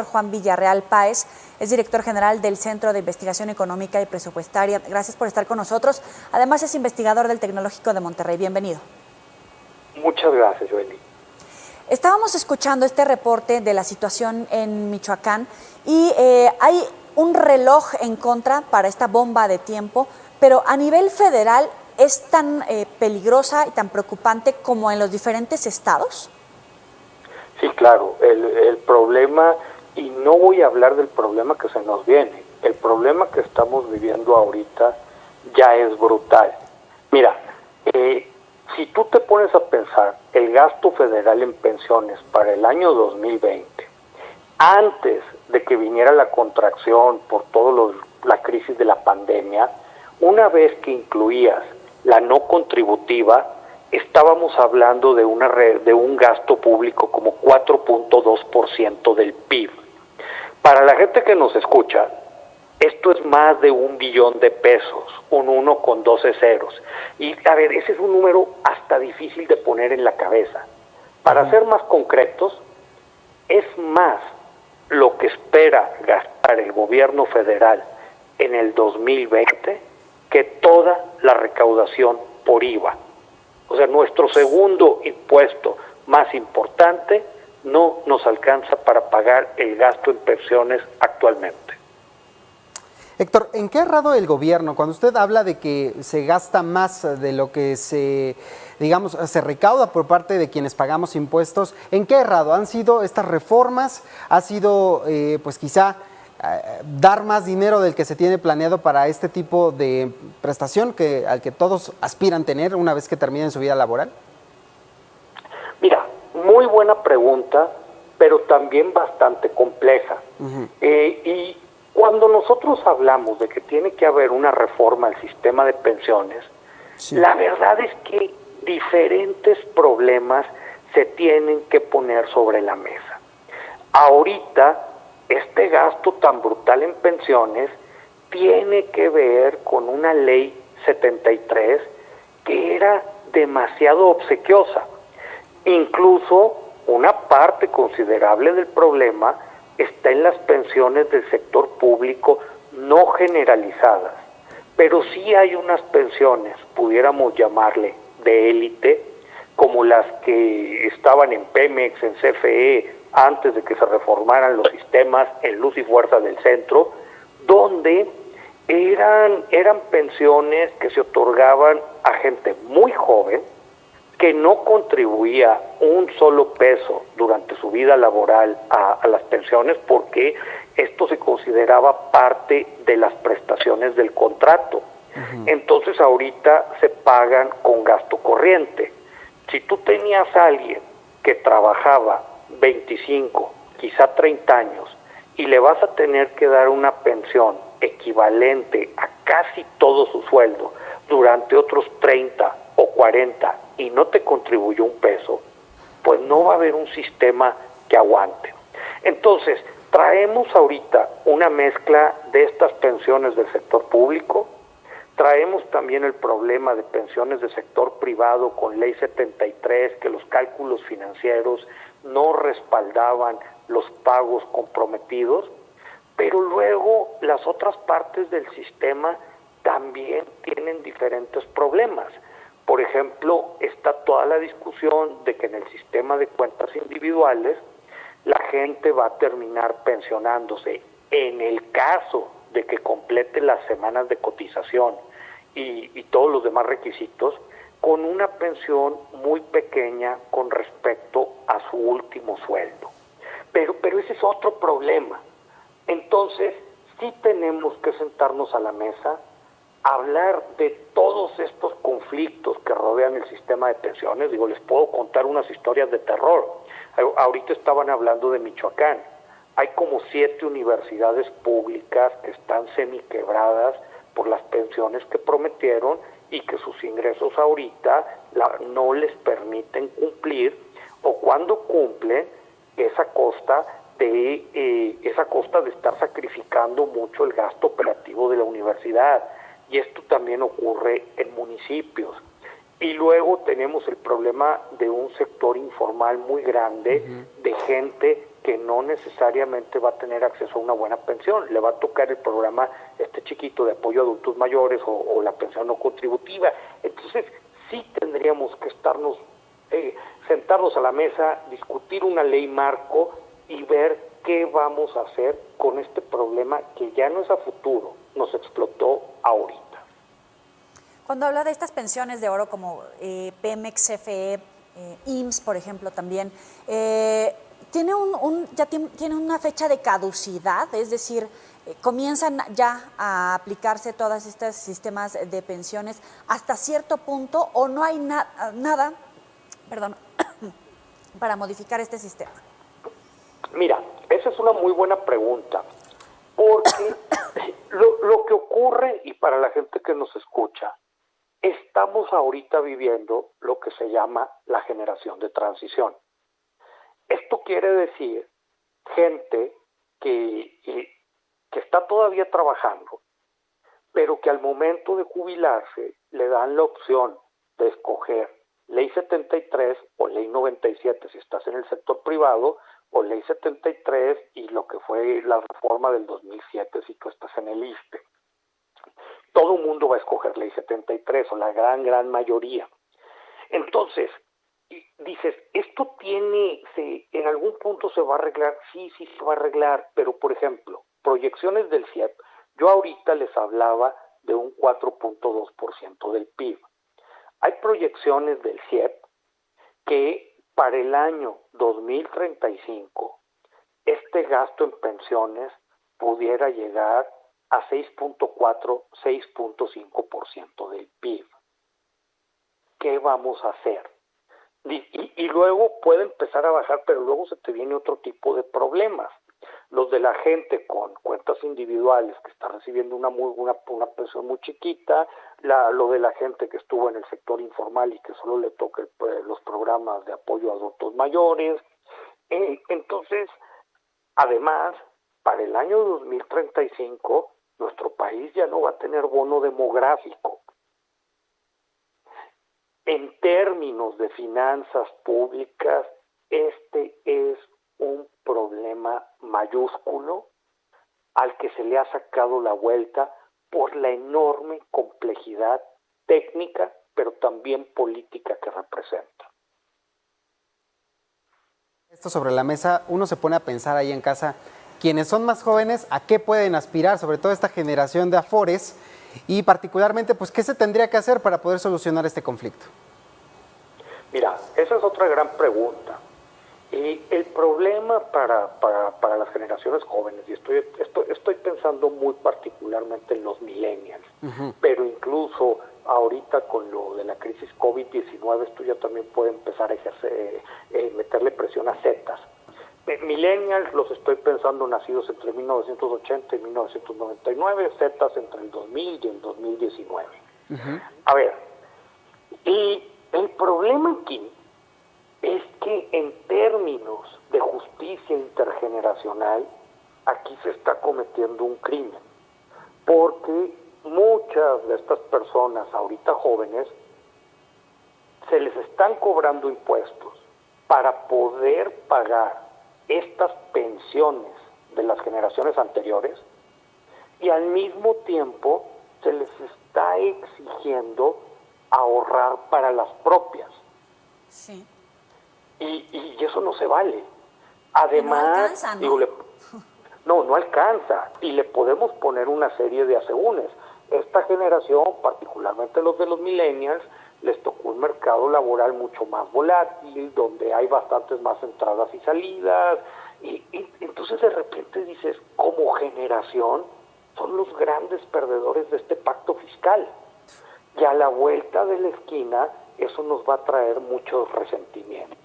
Juan Villarreal Páez, es director general del Centro de Investigación Económica y Presupuestaria. Gracias por estar con nosotros. Además, es investigador del Tecnológico de Monterrey. Bienvenido. Muchas gracias, Joely. Estábamos escuchando este reporte de la situación en Michoacán y hay un reloj en contra para esta bomba de tiempo, pero a nivel federal, ¿es tan peligrosa y tan preocupante como en los diferentes estados? Sí, claro. El problema, y no voy a hablar del problema que se nos viene, el problema que estamos viviendo ahorita ya es brutal. Mira, si tú te pones a pensar el gasto federal en pensiones para el año 2020, antes de que viniera la contracción por la crisis de la pandemia, una vez que incluías la no contributiva, estábamos hablando de un gasto público como 4.2% del PIB. Para la gente que nos escucha, esto es más de 1 billón de pesos, un 1 con 12 ceros. Y a ver, ese es un número hasta difícil de poner en la cabeza. Para ser más concretos, es más lo que espera gastar el gobierno federal en el 2020 que toda la recaudación por IVA. O sea, nuestro segundo impuesto más importante no nos alcanza para pagar el gasto en pensiones actualmente. Héctor, ¿en qué ha errado el gobierno? Cuando usted habla de que se gasta más de lo que se recauda por parte de quienes pagamos impuestos, ¿en qué ha errado? ¿Han sido estas reformas? ¿Ha sido, quizá, dar más dinero del que se tiene planeado para este tipo de prestación al que todos aspiran tener una vez que terminen su vida laboral? Mira, muy buena pregunta, pero también bastante compleja. Y cuando nosotros hablamos de que tiene que haber una reforma al sistema de pensiones, sí, la verdad es que diferentes problemas se tienen que poner sobre la mesa. Ahorita, este gasto tan brutal en pensiones tiene que ver con una ley 73 que era demasiado obsequiosa. Incluso una parte considerable del problema está en las pensiones del sector público no generalizadas, pero sí hay unas pensiones, pudiéramos llamarle de élite, como las que estaban en Pemex, en CFE, antes de que se reformaran los sistemas en Luz y Fuerza del Centro, donde eran pensiones que se otorgaban a gente muy joven, que no contribuía un solo peso durante su vida laboral a las pensiones, porque esto se consideraba parte de las prestaciones del contrato. Entonces ahorita se pagan con gasto corriente. Si tú tenías a alguien que trabajaba 25, quizá 30 años, y le vas a tener que dar una pensión equivalente a casi todo su sueldo durante otros 30 o 40 y no te contribuyó un peso, pues no va a haber un sistema que aguante. Entonces, traemos ahorita una mezcla de estas pensiones del sector público, traemos también el problema de pensiones del sector privado con ley 73, que los cálculos financieros no respaldaban los pagos comprometidos, pero luego las otras partes del sistema también tienen diferentes problemas. Por ejemplo, está toda la discusión de que en el sistema de cuentas individuales la gente va a terminar pensionándose en el caso de que complete las semanas de cotización y todos los demás requisitos, con una pensión muy pequeña con respecto a su último sueldo. Pero ese es otro problema. Entonces, sí tenemos que sentarnos a la mesa, hablar de todos estos conflictos que rodean el sistema de pensiones. Les puedo contar unas historias de terror. Ahorita estaban hablando de Michoacán. Hay como 7 universidades públicas que están semiquebradas por las pensiones que prometieron y que sus ingresos ahorita no les permiten cumplir, o cuando cumplen, esa costa de estar sacrificando mucho el gasto operativo de la universidad. Y esto también ocurre en municipios. Y luego tenemos el problema de un sector informal muy grande, de gente que no necesariamente va a tener acceso a una buena pensión. Le va a tocar el programa chiquito de apoyo a adultos mayores o la pensión no contributiva. Entonces, sí tendríamos que sentarnos a la mesa, discutir una ley marco y ver qué vamos a hacer con este problema que ya no es a futuro, nos explotó ahorita. Cuando habla de estas pensiones de oro como Pemex, CFE, IMSS, por ejemplo, también, ¿tiene tiene una fecha de caducidad? Es decir, ¿comienzan ya a aplicarse todos estos sistemas de pensiones hasta cierto punto o no hay nada para modificar este sistema? Mira, esa es una muy buena pregunta, porque lo que ocurre, y para la gente que nos escucha, estamos ahorita viviendo lo que se llama la generación de transición. Esto quiere decir gente que está todavía trabajando, pero que al momento de jubilarse le dan la opción de escoger Ley 73 o Ley 97 si estás en el sector privado, o Ley 73 y lo que fue la reforma del 2007 si tú estás en el ISSSTE. Todo el mundo va a escoger Ley 73 o la gran mayoría. Entonces, dices, ¿esto en algún punto se va a arreglar? Sí, se va a arreglar, pero por ejemplo, proyecciones del CIEP, yo ahorita les hablaba de un 4.2% del PIB. Hay proyecciones del CIEP que para el año 2035 este gasto en pensiones pudiera llegar a 6.4, 6.5% del PIB. ¿Qué vamos a hacer? Y luego puede empezar a bajar, pero luego se te viene otro tipo de problemas. Los de la gente con cuentas individuales que está recibiendo una pensión muy chiquita, lo de la gente que estuvo en el sector informal y que solo le toca los programas de apoyo a adultos mayores. Entonces, además, para el año 2035, nuestro país ya no va a tener bono demográfico. En términos de finanzas públicas, este es un problema mayúsculo al que se le ha sacado la vuelta por la enorme complejidad técnica, pero también política que representa. Esto sobre la mesa, uno se pone a pensar ahí en casa, quienes son más jóvenes, ¿a qué pueden aspirar? Sobre todo esta generación de Afores y particularmente, pues, ¿qué se tendría que hacer para poder solucionar este conflicto? Mira, esa es otra gran pregunta. El problema para las generaciones jóvenes, y estoy pensando muy particularmente en los millennials, pero incluso ahorita con lo de la crisis COVID-19, esto ya también puede empezar a meterle presión a Zetas. Millennials los estoy pensando nacidos entre 1980 y 1999, Zetas entre el 2000 y el 2019. A ver, y el problema aquí es que en términos de justicia intergeneracional, aquí se está cometiendo un crimen, porque muchas de estas personas ahorita jóvenes se les están cobrando impuestos para poder pagar estas pensiones de las generaciones anteriores y al mismo tiempo se les está exigiendo ahorrar para las propias. Sí. Y eso no se vale. Además, no alcanza, ¿no? No alcanza. Y le podemos poner una serie de asegúnes. Esta generación, particularmente los de los millennials, les tocó un mercado laboral mucho más volátil, donde hay bastantes más entradas y salidas. Y entonces de repente dices, como generación, son los grandes perdedores de este pacto fiscal. Y a la vuelta de la esquina, eso nos va a traer muchos resentimientos.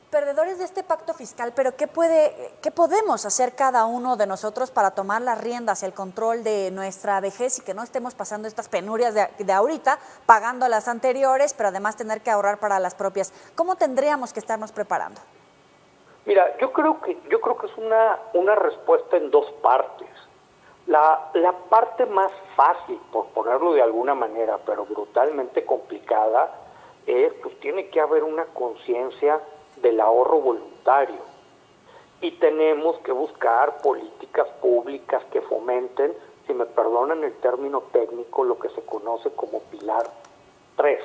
Perdedores de este pacto fiscal, pero ¿qué podemos hacer cada uno de nosotros para tomar las riendas, el control de nuestra vejez y que no estemos pasando estas penurias de ahorita, pagando las anteriores, pero además tener que ahorrar para las propias? ¿Cómo tendríamos que estarnos preparando? Mira, yo creo que es una respuesta en dos partes. La parte más fácil, por ponerlo de alguna manera, pero brutalmente complicada, es pues tiene que haber una conciencia del ahorro voluntario. Y tenemos que buscar políticas públicas que fomenten, si me perdonan el término técnico, lo que se conoce como Pilar 3,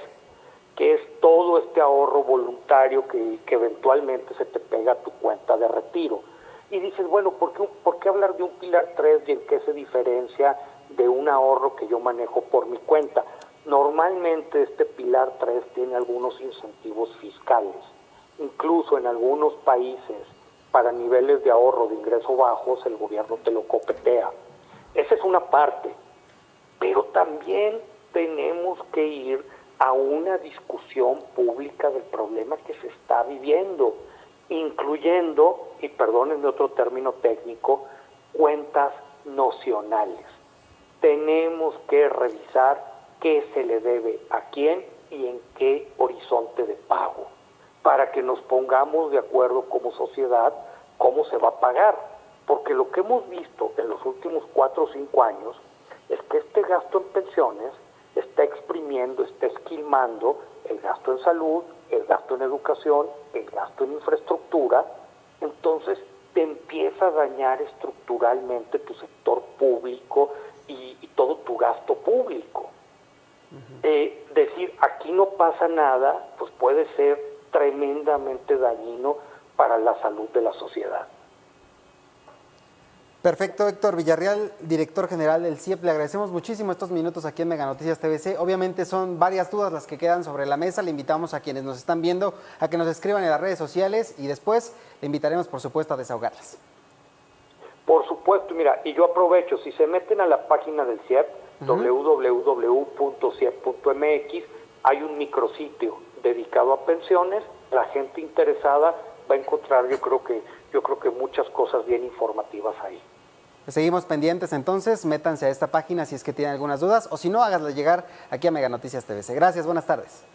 que es todo este ahorro voluntario que eventualmente se te pega a tu cuenta de retiro. Y dices, bueno, ¿por qué hablar de un Pilar 3 y en qué se diferencia de un ahorro que yo manejo por mi cuenta? Normalmente este Pilar 3 tiene algunos incentivos fiscales. Incluso en algunos países, para niveles de ahorro de ingreso bajos, el gobierno te lo copetea. Esa es una parte. Pero también tenemos que ir a una discusión pública del problema que se está viviendo, incluyendo, y perdónenme otro término técnico, cuentas nocionales. Tenemos que revisar qué se le debe a quién y en qué horizonte de pago, para que nos pongamos de acuerdo como sociedad cómo se va a pagar. Porque lo que hemos visto en los últimos 4 o 5 años es que este gasto en pensiones está exprimiendo, está esquilmando el gasto en salud, el gasto en educación, el gasto en infraestructura. Entonces te empieza a dañar estructuralmente tu sector público y todo tu gasto público. Decir aquí no pasa nada, pues puede ser tremendamente dañino para la salud de la sociedad. Perfecto, Héctor Villarreal, director general del CIEP. Le agradecemos muchísimo estos minutos aquí en Mega Noticias TVC. Obviamente son varias dudas las que quedan sobre la mesa. Le invitamos a quienes nos están viendo a que nos escriban en las redes sociales y después le invitaremos, por supuesto, a desahogarlas. Por supuesto, mira, y yo aprovecho, si se meten a la página del CIEP, www.ciep.mx, hay un micrositio dedicado a pensiones. La gente interesada va a encontrar, yo creo que muchas cosas bien informativas ahí. Seguimos pendientes entonces, métanse a esta página si es que tienen algunas dudas o si no, háganlas llegar aquí a Mega Noticias TVC. Gracias, buenas tardes.